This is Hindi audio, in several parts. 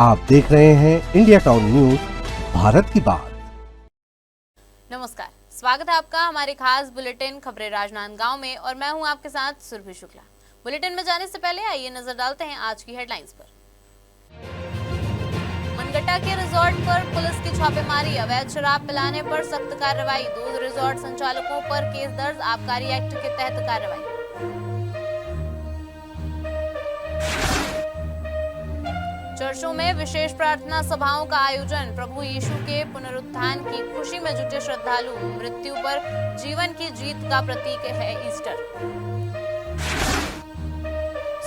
आप देख रहे हैं इंडिया टाउन न्यूज, भारत की बात। नमस्कार, स्वागत है आपका हमारे खास बुलेटिन खबरें राजनांदगांव में और मैं हूं आपके साथ सुरभि शुक्ला। बुलेटिन में जाने से पहले आइए नजर डालते हैं आज की हेडलाइंस पर। मनगट्टा के रिजॉर्ट पर पुलिस की छापेमारी, अवैध शराब पिलाने पर सख्त कार्रवाई, 2 रिजॉर्ट संचालकों पर केस दर्ज, आबकारी एक्ट के तहत कार्रवाई। चर्चों में विशेष प्रार्थना सभाओं का आयोजन, प्रभु यीशु के पुनरुत्थान की खुशी में जुटे श्रद्धालु, मृत्यु पर जीवन की जीत का प्रतीक है ईस्टर।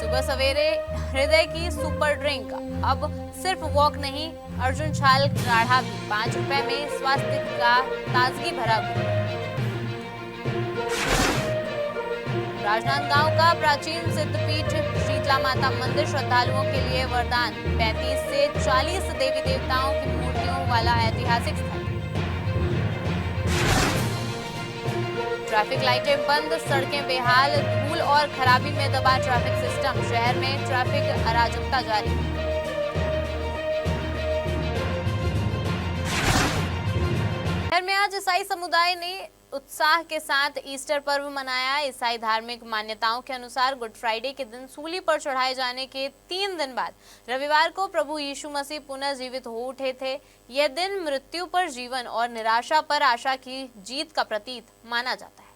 सुबह सवेरे हृदय की सुपर ड्रिंक, अब सिर्फ वॉक नहीं, अर्जुन छाल काढ़ा भी, 5 रुपए में स्वास्थ्य का ताजगी भरा गुण। राजनांदगांव का प्राचीन सिद्धपीठ शीतला माता मंदिर श्रद्धालुओं के लिए वरदान, 35 से 40 देवी देवताओं की मूर्तियों वाला ऐतिहासिक स्थल। ट्रैफिक लाइटें बंद, सड़कें बेहाल, धूल और खराबी में दबा ट्रैफिक सिस्टम, शहर में ट्रैफिक अराजकता जारी। शहर में आज ईसाई समुदाय ने उत्साह के साथ ईस्टर पर्व मनाया। ईसाई धार्मिक मान्यताओं के अनुसार गुड फ्राइडे के दिन सूली पर चढ़ाए जाने के 3 दिन बाद रविवार को प्रभु यीशु मसीह पुनः जीवित हो उठे थे। यह दिन मृत्यु पर जीवन और निराशा पर आशा की जीत का प्रतीक माना जाता है।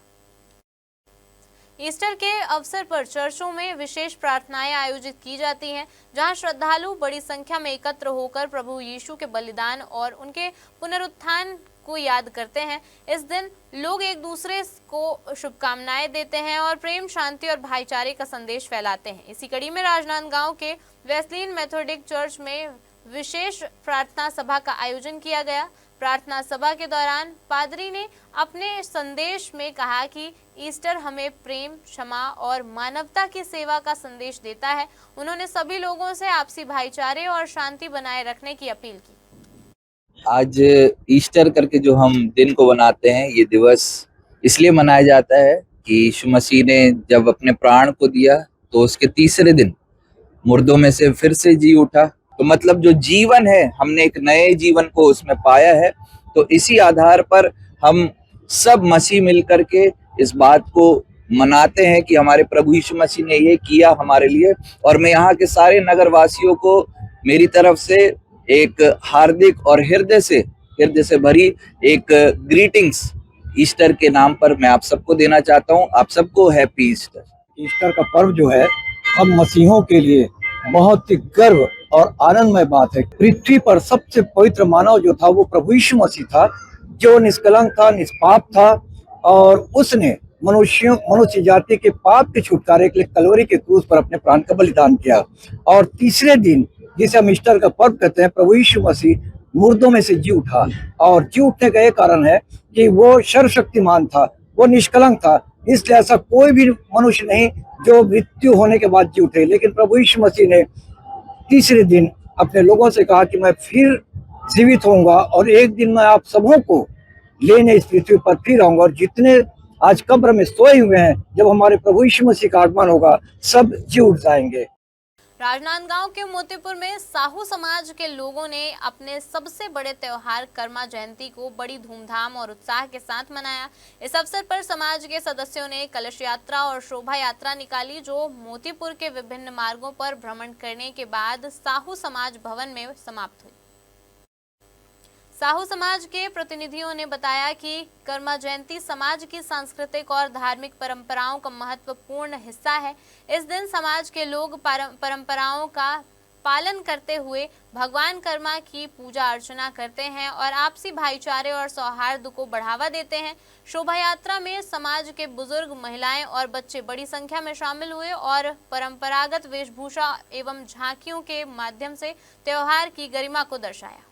ईस्टर के अवसर पर चर्चों में विशेष प्रार्थनाएं आयोजित की जाती हैं, जहां श्रद्धालु बड़ी संख्या में एकत्र होकर प्रभु यीशु के बलिदान और उनके पुनरुत्थान को याद करते हैं। इस दिन लोग एक दूसरे को शुभकामनाएं देते हैं और प्रेम, शांति और भाईचारे का संदेश फैलाते हैं। इसी कड़ी में राजनांदगांव के वेस्लियन मेथोडिक चर्च में विशेष प्रार्थना सभा का आयोजन किया गया। प्रार्थना सभा के दौरान पादरी ने अपने संदेश में कहा कि ईस्टर हमें प्रेम, क्षमा और मानवता की सेवा का संदेश देता है। उन्होंने सभी लोगों से आपसी भाईचारे और शांति बनाए रखने की अपील की। आज ईस्टर करके जो हम दिन को बनाते हैं, ये दिवस इसलिए मनाया जाता है कि यीशु मसीह ने जब अपने प्राण को दिया तो उसके तीसरे दिन मुर्दों में से फिर से जी उठा। तो मतलब जो जीवन है, हमने एक नए जीवन को उसमें पाया है। तो इसी आधार पर हम सब मसीह मिलकर के इस बात को मनाते हैं कि हमारे प्रभु यीशु मसीह ने ये किया हमारे लिए। और मैं यहाँ के सारे नगर वासियों को मेरी तरफ से एक हार्दिक और हृदय से भरी एक ग्रीटिंग्स ईस्टर के नाम पर मैं आप सबको देना चाहता हूँ। आप सबको हैप्पी ईस्टर। ईस्टर का पर्व जो है हम मसीहों के लिए बहुत ही गर्व और आनंदमय बात है। पृथ्वी पर सबसे पवित्र मानव जो था वो प्रभु यीशु मसीह था, जो निष्कलंक था, निष्पाप था और उसने मनुष्य जाति के पाप के छुटकारे के लिए कलवरी के क्रूस पर अपने प्राण का बलिदान किया। और तीसरे दिन, जिसे हम ईस्टर का पर्व कहते हैं, प्रभु यीशु मसीह मुर्दों में से जी उठा। और जी उठने का ये कारण है कि वो सर्वशक्तिमान था, वो निष्कलंक था, इसलिए ऐसा कोई भी मनुष्य नहीं जो मृत्यु होने के बाद जी उठे। लेकिन प्रभु यीशु मसीह ने तीसरे दिन अपने लोगों से कहा कि मैं फिर जीवित होऊंगा और एक दिन मैं आप सबों को लेने इस पृथ्वी पर फिर आऊंगा। और जितने आज कब्र में सोए हुए हैं, जब हमारे प्रभु यीशु मसीह का आगमन होगा, सब जी उठ जाएंगे। राजनांदगांव के मोतीपुर में साहू समाज के लोगों ने अपने सबसे बड़े त्योहार कर्मा जयंती को बड़ी धूमधाम और उत्साह के साथ मनाया। इस अवसर पर समाज के सदस्यों ने कलश यात्रा और शोभा यात्रा निकाली, जो मोतीपुर के विभिन्न मार्गों पर भ्रमण करने के बाद साहू समाज भवन में समाप्त हुई। साहू समाज के प्रतिनिधियों ने बताया कि कर्मा जयंती समाज की सांस्कृतिक और धार्मिक परंपराओं का महत्वपूर्ण हिस्सा है। इस दिन समाज के लोग परंपराओं का पालन करते हुए भगवान कर्मा की पूजा अर्चना करते हैं और आपसी भाईचारे और सौहार्द को बढ़ावा देते हैं। शोभा यात्रा में समाज के बुजुर्ग, महिलाएं और बच्चे बड़ी संख्या में शामिल हुए और परंपरागत वेशभूषा एवं झांकियों के माध्यम से त्योहार की गरिमा को दर्शाया।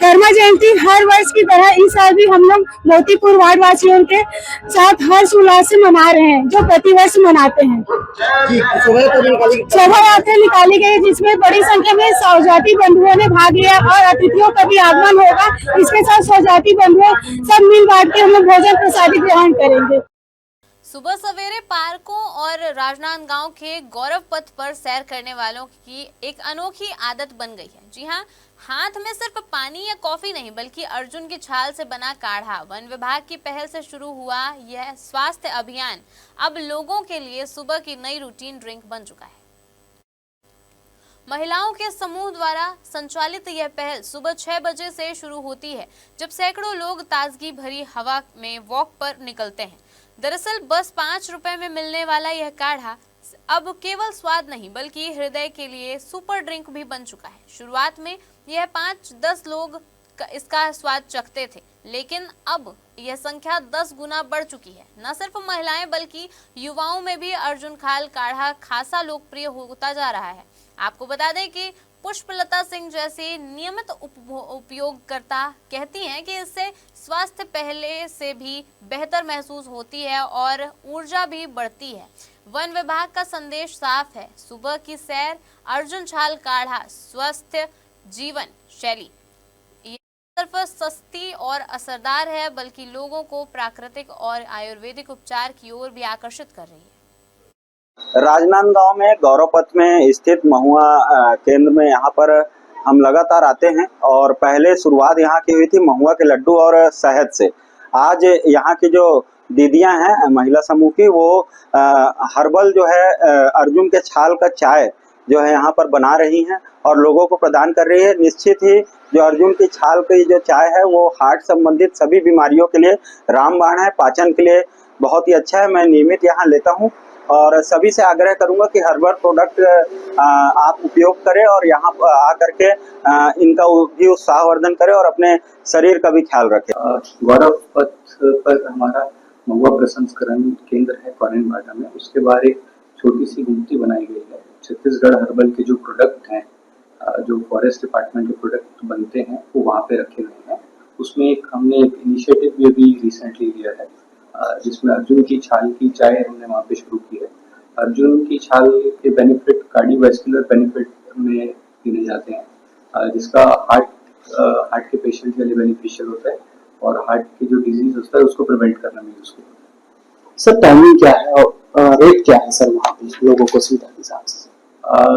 कर्मा जयंती हर वर्ष की तरह इस साल भी हम लोग मोतीपुर वार्ड वासियों के साथ हर्ष उल्लास से मना रहे हैं, जो प्रतिवर्ष मनाते हैं। शोभा यात्रा निकाली गई, जिसमें बड़ी संख्या में सौजाती बंधुओं ने भाग लिया और अतिथियों का भी आगमन होगा। इसके साथ सौजाती बंधुओं सब मिल बांट के हम लोग भोजन प्रसादी ग्रहण करेंगे। सुबह सवेरे पार्कों और राजनांदगांव के गौरव पथ पर सैर करने वालों की एक अनोखी आदत बन गई है। जी हाँ, हाथ में सिर्फ पानी या कॉफी नहीं बल्कि अर्जुन की छाल से बना काढ़ा। वन विभाग की पहल से शुरू हुआ यह स्वास्थ्य अभियान अब लोगों के लिए सुबह की नई रूटीन ड्रिंक बन चुका है। महिलाओं के समूह द्वारा संचालित यह पहल सुबह 6 बजे से शुरू होती है, जब सैकड़ों लोग ताजगी भरी हवा में वॉक पर निकलते हैं। दरअसल बस 5 रुपए में मिलने वाला यह काढ़ा अब केवल स्वाद नहीं बल्कि हृदय के लिए सुपर ड्रिंक भी बन चुका है। शुरुआत में यह 5-10 लोग इसका स्वाद चखते थे, लेकिन अब यह संख्या 10 गुना बढ़ चुकी है। न सिर्फ महिलाएं बल्कि युवाओं में भी अर्जुन खाल काढ़ा खासा लोकप्रिय होता जा रहा है। आपको बता दें कि पुष्पलता सिंह जैसी नियमित उपयोगकर्ता कहती हैं कि इससे स्वास्थ्य पहले से भी बेहतर महसूस होती है और ऊर्जा भी बढ़ती है। वन विभाग का संदेश साफ है, सुबह की सैर, अर्जुन छाल काढ़ा, स्वस्थ जीवन शैली ये सिर्फ सस्ती और असरदार है बल्कि लोगों को प्राकृतिक और आयुर्वेदिक उपचार की ओर भी आकर्षित कर रही है। राजनांदगांव में गौरव पथ में स्थित महुआ केंद्र में यहाँ पर हम लगातार आते हैं और पहले शुरुआत यहाँ की हुई थी महुआ के लड्डू और शहद से। आज यहाँ की जो दीदियाँ हैं महिला समूह की, वो हर्बल जो है अर्जुन के छाल का चाय जो है यहाँ पर बना रही हैं और लोगों को प्रदान कर रही है। निश्चित ही जो अर्जुन की छाल की जो चाय है वो हार्ट संबंधित सभी बीमारियों के लिए रामबाण है, पाचन के लिए बहुत ही अच्छा है। मैं नियमित यहाँ लेता हूँ और सभी से आग्रह करूंगा कि हर्बल प्रोडक्ट आप उपयोग करें और यहाँ आकर के इनका भी उत्साहवर्धन करें और अपने शरीर का भी ख्याल रखें। गौरव पथ पर हमारा महुआ प्रसंस्करण केंद्र है कॉरेन बाटा में, उसके बाहर एक छोटी सी गुमटी बनाई गई है। छत्तीसगढ़ हर्बल के जो प्रोडक्ट हैं, जो फॉरेस्ट डिपार्टमेंट के प्रोडक्ट बनते हैं, वो वहाँ पे रखे हुए हैं। उसमें हमने एक इनिशिएटिव भी अभी रिसेंटली लिया है जिसमें अर्जुन की छाल की चाय हमने वहाँ पे शुरू की है। अर्जुन की छाल के बेनिफिट कार्डियोवैस्कुलर बेनिफिट में गिने जाते हैं, जिसका हार्ट के पेशेंट के लिए बेनिफिशियल होता है और हार्ट की जो डिजीज होता है उसको प्रिवेंट करने में यूज होता है। सर टाइमिंग क्या है और रेट क्या है सर वहाँ पे लोगों को सुविधा के हिसाब से?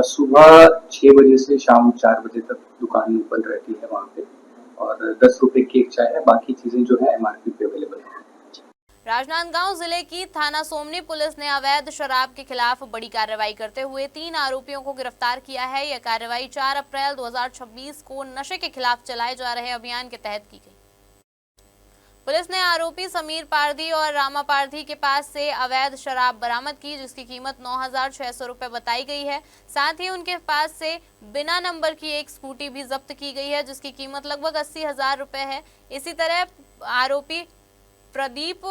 सुबह 6 बजे से शाम 4 बजे तक दुकान ओपन रहती है वहाँ पे और 10 रुपए की एक चाय है, बाकी चीजें जो है MRP पे अवेलेबल है। राजनांदगांव जिले की थाना सोमनी पुलिस ने अवैध शराब के खिलाफ बड़ी कार्रवाई करते हुए 3 आरोपियों को गिरफ्तार किया है। यह कार्रवाई 4 अप्रैल 2026 को नशे के खिलाफ चलाए जा रहे अभियान के तहत की गई। पुलिस ने आरोपी समीर पारधी और रामा पारधी के पास से अवैध शराब बरामद की, जिसकी कीमत 9,600 रुपए बताई गई है। साथ ही उनके पास से बिना नंबर की एक स्कूटी भी जब्त की गई है, जिसकी कीमत लगभग 80,000 रुपए है। इसी तरह आरोपी प्रदीप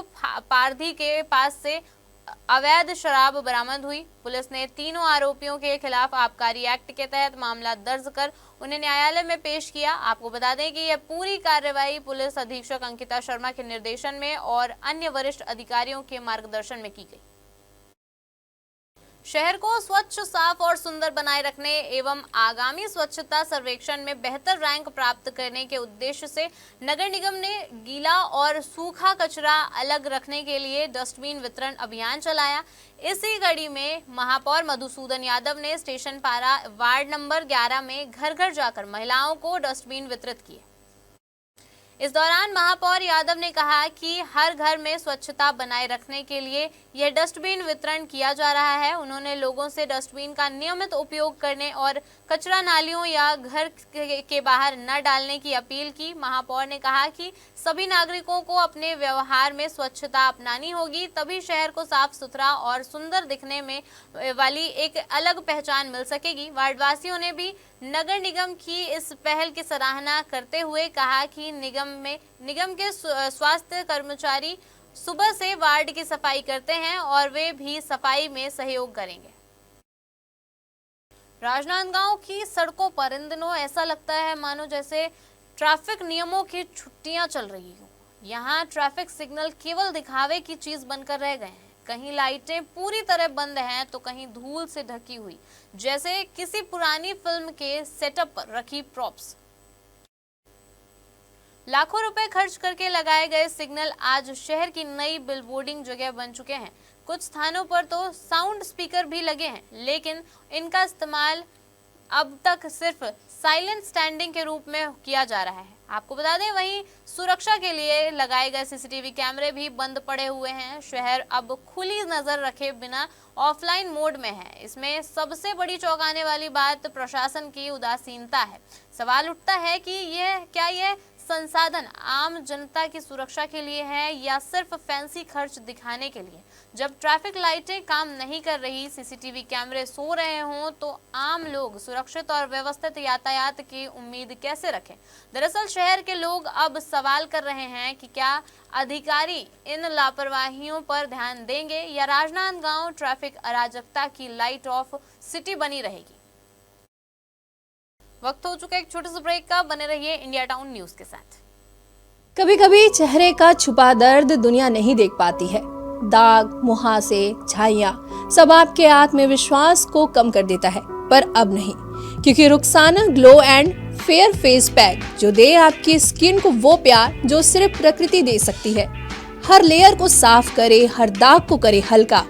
पारधी के पास से अवैध शराब बरामद हुई। पुलिस ने तीनों आरोपियों के खिलाफ आबकारी एक्ट के तहत मामला दर्ज कर उन्हें न्यायालय में पेश किया। आपको बता दें कि यह पूरी कार्रवाई पुलिस अधीक्षक अंकिता शर्मा के निर्देशन में और अन्य वरिष्ठ अधिकारियों के मार्गदर्शन में की गई। शहर को स्वच्छ, साफ और सुंदर बनाए रखने एवं आगामी स्वच्छता सर्वेक्षण में बेहतर रैंक प्राप्त करने के उद्देश्य से नगर निगम ने गीला और सूखा कचरा अलग रखने के लिए डस्टबिन वितरण अभियान चलाया। इसी कड़ी में महापौर मधुसूदन यादव ने स्टेशन पारा वार्ड नंबर 11 में घर घर जाकर महिलाओं को डस्टबिन वितरित किए। इस दौरान महापौर यादव ने कहा कि हर घर में स्वच्छता बनाए रखने के लिए यह डस्टबिन वितरण किया जा रहा है। उन्होंने लोगों से डस्टबिन का नियमित उपयोग करने और कचरा नालियों या घर के बाहर न डालने की अपील की। महापौर ने कहा कि सभी नागरिकों को अपने व्यवहार में स्वच्छता अपनानी होगी, तभी शहर को साफ सुथरा और सुंदर दिखने में वाली एक अलग पहचान मिल सकेगी। वार्डवासियों ने भी नगर निगम की इस पहल की सराहना करते हुए कहा कि निगम के स्वास्थ्य कर्मचारी सुबह से वार्ड की सफाई करते हैं और वे भी सफाई में सहयोग करेंगे। राजनांदगांव की सड़कों पर इन दिनों ऐसा लगता है मानो जैसे ट्रैफिक नियमों की छुट्टियां चल रही हो। यहाँ ट्रैफिक सिग्नल केवल दिखावे की चीज बनकर रह गए हैं। कहीं लाइटें पूरी तरह बंद हैं तो कहीं धूल से ढकी हुई, जैसे किसी पुरानी फिल्म के सेटअप पर रखी प्रॉप्स। लाखों रुपए खर्च करके लगाए गए सिग्नल आज शहर की नई बिलबोर्डिंग जगह बन चुके हैं। कुछ स्थानों पर तो साउंड स्पीकर भी लगे हैं, लेकिन इनका इस्तेमाल अब तक सिर्फ साइलेंट स्टैंडिंग के रूप में किया जा रहा है। आपको बता दें, वहीं सुरक्षा के लिए लगाए गए सीसीटीवी कैमरे भी बंद पड़े हुए हैं। शहर अब खुली नजर रखे बिना ऑफलाइन मोड में है। इसमें सबसे बड़ी चौंकाने वाली बात प्रशासन की उदासीनता है। सवाल उठता है कि यह संसाधन आम जनता की सुरक्षा के लिए है या सिर्फ फैंसी खर्च दिखाने के लिए। जब ट्रैफिक लाइटें काम नहीं कर रही, सीसीटीवी कैमरे सो रहे हों, तो आम लोग सुरक्षित और व्यवस्थित यातायात की उम्मीद कैसे रखें? दरअसल शहर के लोग अब सवाल कर रहे हैं कि क्या अधिकारी इन लापरवाहियों पर ध्यान देंगे या राजनांदगांव ट्रैफिक अराजकता की लाइट ऑफ सिटी बनी रहेगी। वक्त हो चुका है एक छोटे से ब्रेक का। बने रहिए इंडिया टाउन न्यूज के साथ। कभी कभी चेहरे का छुपा दर्द दुनिया नहीं देख पाती है। दाग, मुहासे, झाइयां सब आपके आत्मविश्वास को कम कर देता है, पर अब नहीं, क्योंकि Rukhsana glow and fair face pack जो दे आपकी स्किन को वो प्यार जो सिर्फ प्रकृति दे सकती है। हर लेयर को साफ करे, हर दाग को करे हल्का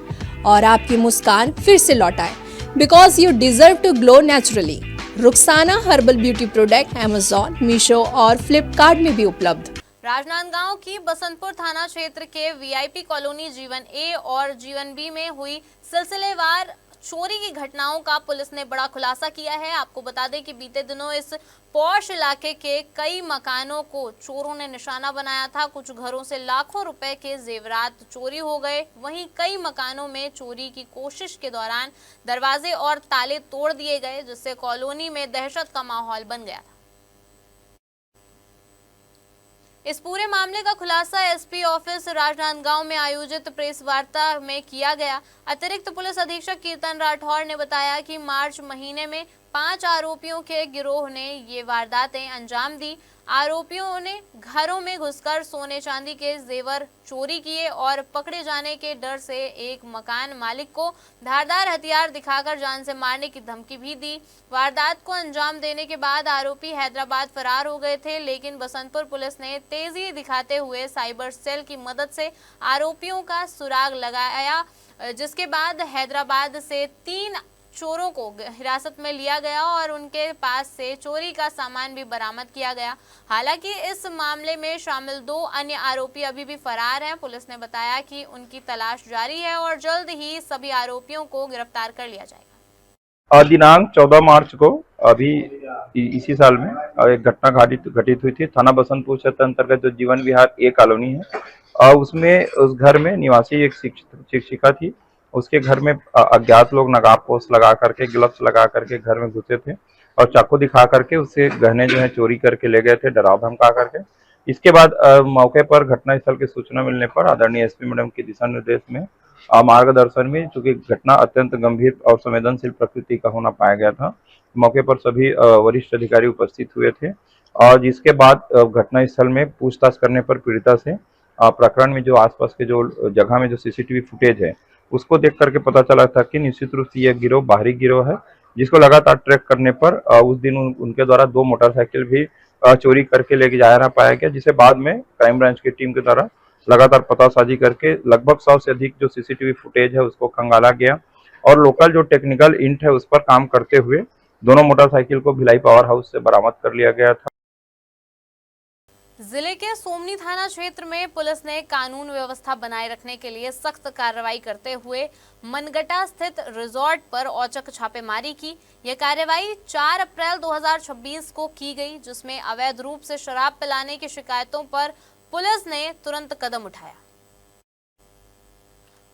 और आपकी मुस्कान फिर से लौटाए। Because you deserve to glow naturally. Rukhsana herbal beauty product Amazon, Meesho और फ्लिपकार्ट में भी उपलब्ध। राजनांदगांव की बसंतपुर थाना क्षेत्र के वीआईपी कॉलोनी जीवन ए और जीवन बी में हुई सिलसिलेवार चोरी की घटनाओं का पुलिस ने बड़ा खुलासा किया है। आपको बता दें कि बीते दिनों इस पॉश इलाके के कई मकानों को चोरों ने निशाना बनाया था। कुछ घरों से लाखों रुपए के जेवरात चोरी हो गए। वहीं कई मकानों में चोरी की कोशिश के दौरान दरवाजे और ताले तोड़ दिए गए, जिससे कॉलोनी में दहशत का माहौल बन गया था। इस पूरे मामले का खुलासा एसपी ऑफिस राजनांदगांव में आयोजित प्रेस वार्ता में किया गया। अतिरिक्त पुलिस अधीक्षक कीर्तन राठौर ने बताया कि मार्च महीने में 5 आरोपियों के गिरोह ने ये वारदातें अंजाम दी। आरोपियों ने घरों में घुसकर सोने चांदी के जेवर चोरी किए और पकड़े जाने के डर से एक मकान मालिक को धारदार हथियार दिखाकर जान से मारने की धमकी भी दी। वारदात को अंजाम देने के बाद आरोपी हैदराबाद फरार हो गए थे, लेकिन बसंतपुर पुलिस ने तेजी दिखाते हुए साइबर सेल की मदद से आरोपियों का सुराग लगाया, जिसके बाद हैदराबाद से 3 चोरों को हिरासत में लिया गया और उनके पास से चोरी का सामान भी बरामद किया गया। हालांकि इस मामले में शामिल 2 अन्य आरोपी अभी भी फरार हैं। पुलिस ने बताया कि उनकी तलाश जारी है और जल्द ही सभी आरोपियों को गिरफ्तार कर लिया जाएगा। दिनांक 14 मार्च को अभी इसी साल में एक घटना घटित हुई थी। थाना बसंतपुर क्षेत्र अंतर्गत जो जीवन विहार ए कॉलोनी है, उसमें उस घर में निवासी एक शिक्षिका थी। उसके घर में अज्ञात लोग नकाबपोश लगा करके, ग्लव्स लगा करके घर में घुसे थे और चाकू दिखा करके उससे गहने जो है चोरी करके ले गए थे, डरा धमका करके। इसके बाद मौके पर घटनास्थल की सूचना मिलने पर आदरणीय एसपी मैडम के दिशा निर्देश में, मार्गदर्शन में, चूंकि घटना अत्यंत गंभीर और संवेदनशील प्रकृति का होना पाया गया था, मौके पर सभी वरिष्ठ अधिकारी उपस्थित हुए थे और जिसके बाद घटनास्थल में पूछताछ करने पर पीड़िता से प्रकरण में जो आसपास के जो जगह में जो सीसीटीवी फुटेज है उसको देख करके पता चला था कि निश्चित रूप से यह गिरोह बाहरी गिरोह है, जिसको लगातार ट्रैक करने पर उस दिन उनके द्वारा 2 मोटरसाइकिल भी चोरी करके लेके जाया पाया गया, जिसे बाद में क्राइम ब्रांच की टीम के द्वारा लगातार पतासाजी करके लगभग 100 से अधिक जो सीसीटीवी फुटेज है उसको खंगाला गया और लोकल जो टेक्निकल इंट है उस पर काम करते हुए दोनों मोटरसाइकिल को भिलाई पावर हाउस से बरामद कर लिया गया था। जिले के सोमनी थाना क्षेत्र में पुलिस ने कानून व्यवस्था बनाए रखने के लिए सख्त कार्रवाई करते हुए मनगटा स्थित रिजॉर्ट पर औचक छापेमारी की। यह कार्रवाई 4 अप्रैल 2026 को की गई, जिसमें अवैध रूप से शराब पिलाने की शिकायतों पर पुलिस ने तुरंत कदम उठाया।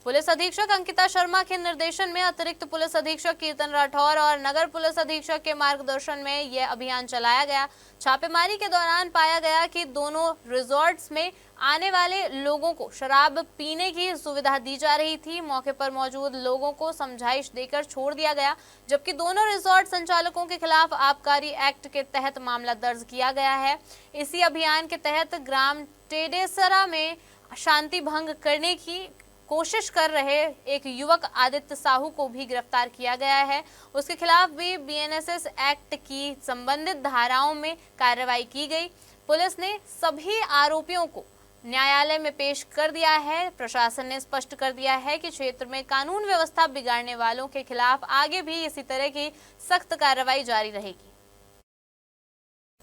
पुलिस अधीक्षक अंकिता शर्मा के निर्देशन में अतिरिक्त पुलिस अधीक्षक कीर्तन राठौर और नगर पुलिस अधीक्षक के मार्गदर्शन में यह अभियान चलाया गया। छापेमारी के दौरान पाया गया कि दोनों रिजॉर्ट्स में आने वाले लोगों को शराब पीने की सुविधा दी जा रही थी। मौके पर मौजूद लोगों को समझाइश देकर छोड़ दिया गया, जबकि दोनों रिजॉर्ट संचालकों के खिलाफ आबकारी एक्ट के तहत मामला दर्ज किया गया है। इसी अभियान के तहत ग्राम टेडेसरा में शांति भंग करने की कोशिश कर रहे एक युवक आदित्य साहू को भी गिरफ्तार किया गया है। उसके खिलाफ भी बीएनएसएस एक्ट की संबंधित धाराओं में कार्रवाई की गई। पुलिस ने सभी आरोपियों को न्यायालय में पेश कर दिया है। प्रशासन ने स्पष्ट कर दिया है कि क्षेत्र में कानून व्यवस्था बिगाड़ने वालों के खिलाफ आगे भी इसी तरह की सख्त कार्रवाई जारी रहेगी।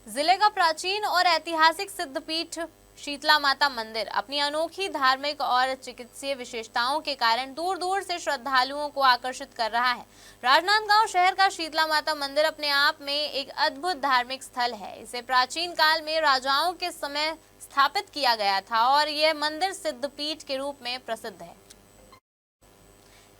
जिले का प्राचीन और ऐतिहासिक सिद्धपीठ शीतला माता मंदिर अपनी अनोखी धार्मिक और चिकित्सीय विशेषताओं के कारण दूर दूर से श्रद्धालुओं को आकर्षित कर रहा है। राजनांदगांव शहर का शीतला माता मंदिर अपने आप में एक अद्भुत धार्मिक स्थल है। इसे प्राचीन काल में राजाओं के समय स्थापित किया गया था और यह मंदिर सिद्धपीठ के रूप में प्रसिद्ध है।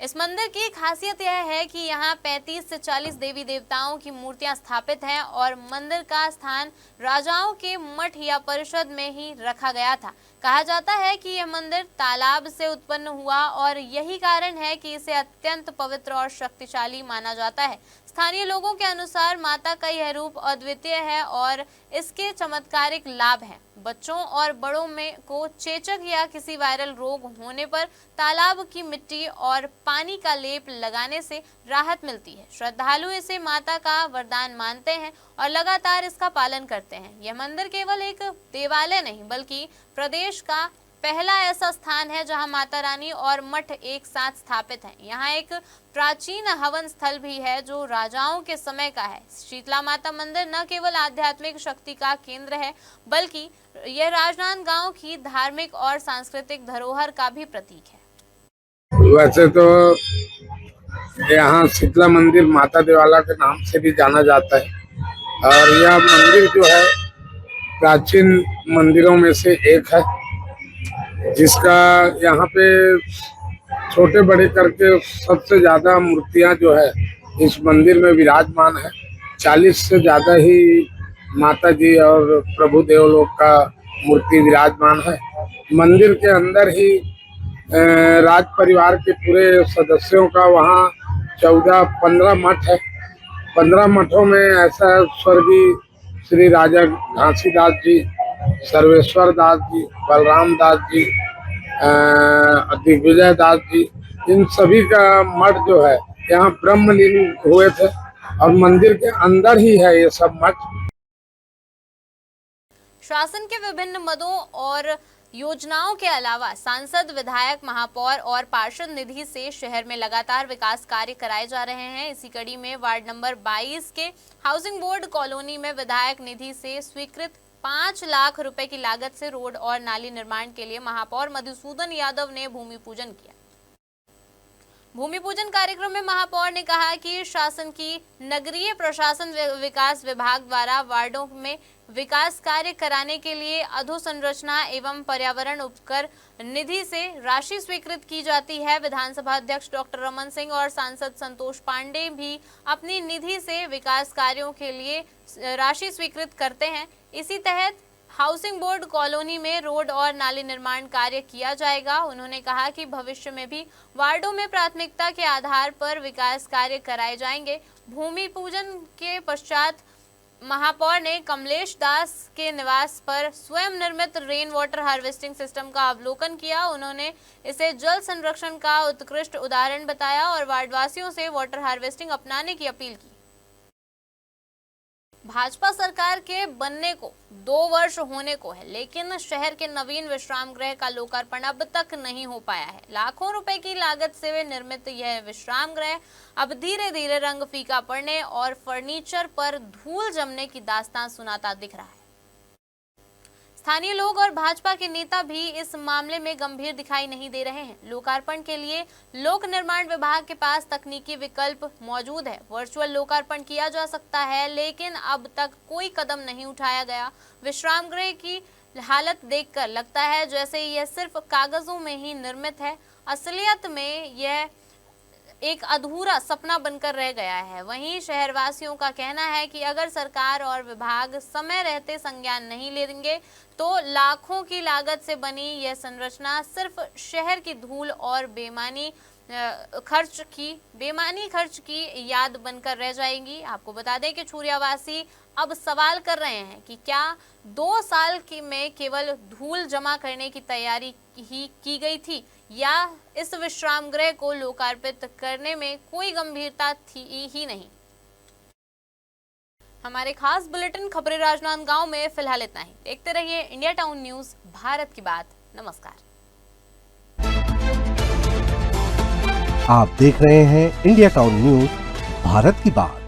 इस मंदिर की खासियत यह है कि यहाँ 35 से 40 देवी देवताओं की मूर्तियां स्थापित हैं और मंदिर का स्थान राजाओं के मठ या परिषद में ही रखा गया था। कहा जाता है कि यह मंदिर तालाब से उत्पन्न हुआ और यही कारण है कि इसे अत्यंत पवित्र और शक्तिशाली माना जाता है। स्थानीय लोगों के अनुसार माता का यह रूप अद्वितीय है और इसके चमत्कारिक लाभ हैं। बच्चों और बड़ों में को चेचक या किसी वायरल रोग होने पर तालाब की मिट्टी और पानी का लेप लगाने से राहत मिलती है। श्रद्धालु इसे माता का वरदान मानते हैं और लगातार इसका पालन करते हैं। यह मंदिर केवल एक देवालय नहीं बल्कि प्रदेश का पहला ऐसा स्थान है जहां माता रानी और मठ एक साथ स्थापित हैं। यहाँ एक प्राचीन हवन स्थल भी है जो राजाओं के समय का है। शीतला माता मंदिर न केवल आध्यात्मिक शक्ति का केंद्र है बल्कि यह राजनांदगांव की धार्मिक और सांस्कृतिक धरोहर का भी प्रतीक है। वैसे तो यहाँ शीतला मंदिर माता देवाला के नाम से भी जाना जाता है और यह मंदिर जो है प्राचीन मंदिरों में से एक है, जिसका यहाँ पे छोटे बड़े करके सबसे ज्यादा मूर्तियां जो है इस मंदिर में विराजमान है। 40 से ज्यादा ही माता जी और प्रभु देवलोक का मूर्ति विराजमान है। मंदिर के अंदर ही राज परिवार के पूरे सदस्यों का वहाँ 14-15 मठ है। 15 मठों में ऐसा स्वर्गीय श्री राजा घासीदास जी, सर्वेश्वर दास जी, बलराम दास जी, दिग्विजय दास जी, इन सभी का मठ जो है यहाँ ब्रह्मलीन हुए थे और मंदिर के अंदर ही है ये सब मठ। शासन के विभिन्न मदों और योजनाओं के अलावा सांसद, विधायक, महापौर और पार्षद निधि से शहर में लगातार विकास कार्य कराए जा रहे हैं। इसी कड़ी में वार्ड नंबर 22 के हाउसिंग बोर्ड कॉलोनी में विधायक निधि से स्वीकृत 5 लाख रुपए की लागत से रोड और नाली निर्माण के लिए महापौर मधुसूदन यादव ने भूमि पूजन किया। भूमि पूजन कार्यक्रम में महापौर ने कहा कि शासन की नगरीय प्रशासन विकास विभाग द्वारा वार्डों में विकास कार्य कराने के लिए अधोसंरचना एवं पर्यावरण उपकर निधि से राशि स्वीकृत की जाती है। विधानसभा अध्यक्ष डॉक्टर रमन सिंह और सांसद संतोष पांडे भी अपनी निधि से विकास कार्यों के लिए राशि स्वीकृत करते हैं। इसी तहत हाउसिंग बोर्ड कॉलोनी में रोड और नाली निर्माण कार्य किया जाएगा। उन्होंने कहा कि भविष्य में भी वार्डों में प्राथमिकता के आधार पर विकास कार्य कराए जाएंगे। भूमि पूजन के पश्चात महापौर ने कमलेश दास के निवास पर स्वयं निर्मित रेन वाटर हार्वेस्टिंग सिस्टम का अवलोकन किया। उन्होंने इसे जल संरक्षण का उत्कृष्ट उदाहरण बताया और वार्डवासियों से वाटर हार्वेस्टिंग अपनाने की अपील की। भाजपा सरकार के बनने को 2 वर्ष होने को है, लेकिन शहर के नवीन विश्राम गृह का लोकार्पण अब तक नहीं हो पाया है। लाखों रुपए की लागत से निर्मित यह विश्राम गृह अब धीरे धीरे रंग फीका पड़ने और फर्नीचर पर धूल जमने की दास्तान सुनाता दिख रहा है। स्थानीय लोग और भाजपा के नेता भी इस मामले में गंभीर दिखाई नहीं दे रहे हैं। लोकार्पण के लिए लोक निर्माण विभाग के पास तकनीकी विकल्प मौजूद है। वर्चुअल लोकार्पण किया जा सकता है, लेकिन अब तक कोई कदम नहीं उठाया गया। विश्राम गृह की हालत देखकर लगता है जैसे यह सिर्फ कागजों में ही निर्मित है। असलियत में यह एक अधूरा सपना बनकर रह गया है। वहीं शहरवासियों का कहना है कि अगर सरकार और विभाग समय रहते संज्ञान नहीं लेंगे तो लाखों की लागत से बनी यह संरचना सिर्फ शहर की धूल और बेमानी खर्च की याद बनकर रह जाएगी। आपको बता दें कि छुरियावासी अब सवाल कर रहे हैं कि क्या 2 साल में केवल धूल जमा करने की तैयारी ही की गई थी या इस विश्राम गृह को लोकार्पित करने में कोई गंभीरता थी ही नहीं। हमारे खास बुलेटिन खबरें राजनांदगांव में फिलहाल इतना ही। देखते रहिए इंडिया टाउन न्यूज, भारत की बात। नमस्कार। आप देख रहे हैं इंडिया टाउन न्यूज, भारत की बात।